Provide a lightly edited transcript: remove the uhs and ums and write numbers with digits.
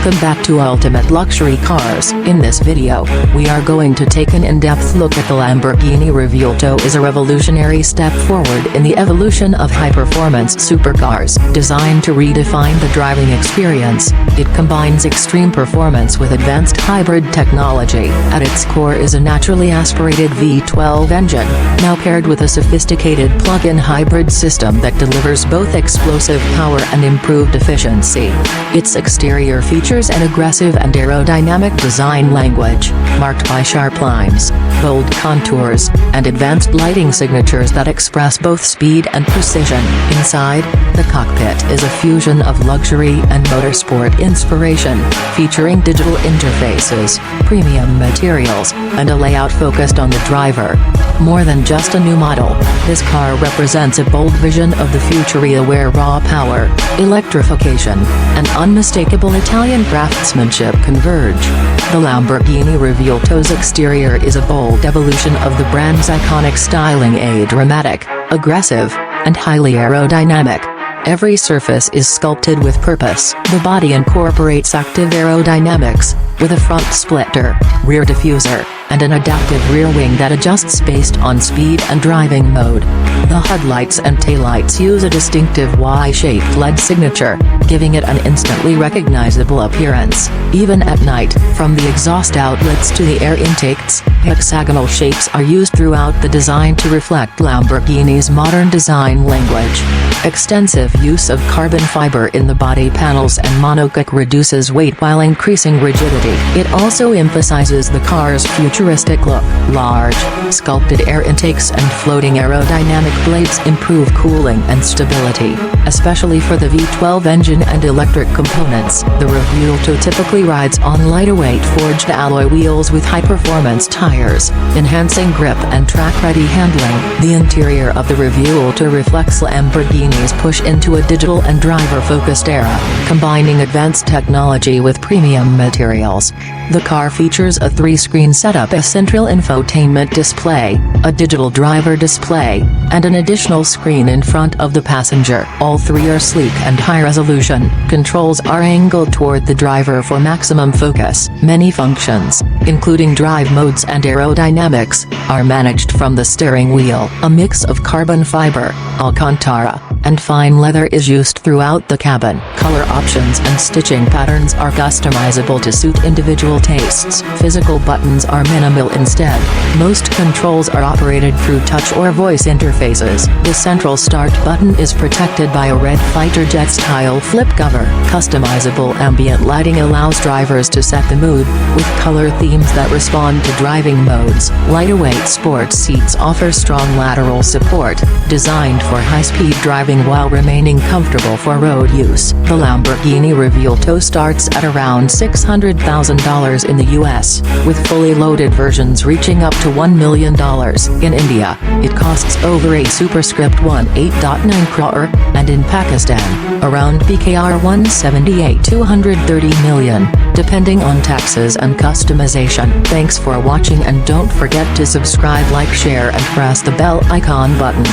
Welcome back to Ultimate Luxury Cars. In this video, we are going to take an in-depth look at the Lamborghini Revuelto. Is a revolutionary step forward in the evolution of high-performance supercars. Designed to redefine the driving experience, it combines extreme performance with advanced hybrid technology. At its core is a naturally aspirated V12 engine, now paired with a sophisticated plug-in hybrid system that delivers both explosive power and improved efficiency. Its exterior features an aggressive and aerodynamic design language, marked by sharp lines, bold contours, and advanced lighting signatures that express both speed and precision. Inside, the cockpit is a fusion of luxury and motorsport inspiration, featuring digital interfaces, premium materials, and a layout focused on the driver. More than just a new model, this car represents a bold vision of the future where raw power, electrification, and unmistakable Italian craftsmanship converge. The Lamborghini Revuelto's exterior is a bold evolution of the brand's iconic styling, dramatic, aggressive, and highly aerodynamic. Every surface is sculpted with purpose. The body incorporates active aerodynamics, with a front splitter, rear diffuser, and an adaptive rear wing that adjusts based on speed and driving mode. The headlights and taillights use a distinctive Y-shaped LED signature, giving it an instantly recognizable appearance. Even at night, from the exhaust outlets to the air intakes, hexagonal shapes are used throughout the design to reflect Lamborghini's modern design language. Extensive use of carbon fiber in the body panels and monocoque reduces weight while increasing rigidity. It also emphasizes the car's futuristic look. Large, sculpted air intakes and floating aerodynamic blades improve cooling and stability, especially for the V12 engine and electric components. The Revuelto typically rides on lighter-weight forged alloy wheels with high-performance tires, enhancing grip and track-ready handling. The interior of the Revuelto reflects Lamborghini's push into a digital and driver-focused era, combining advanced technology with premium materials. The car features a 3-screen setup, a central infotainment display, a digital driver display, and an additional screen in front of the passenger. All three are sleek and high-resolution. Controls are angled toward the driver for maximum focus. Many functions, including drive modes and aerodynamics, are managed from the steering wheel. A mix of carbon fiber, Alcantara, and fine leather is used throughout the cabin. Color options and stitching patterns are customizable to suit individual tastes. Physical buttons are minimal instead. Most controls are operated through touch or voice interfaces. The central start button is protected by a red fighter jet-style flip cover. Customizable ambient lighting allows drivers to set the mood, with color themes that respond to driving modes. Lighter-weight sports seats offer strong lateral support, designed for high-speed driving while remaining comfortable for road use. The Lamborghini Revuelto starts at around $600,000 in the US, with fully loaded versions reaching up to $1 million. In India, it costs over a superscript 18.9 crore, and in Pakistan, around PKR 178-230 million, depending on taxes and customization. Thanks for watching, and don't forget to subscribe, like, share and press the bell icon button.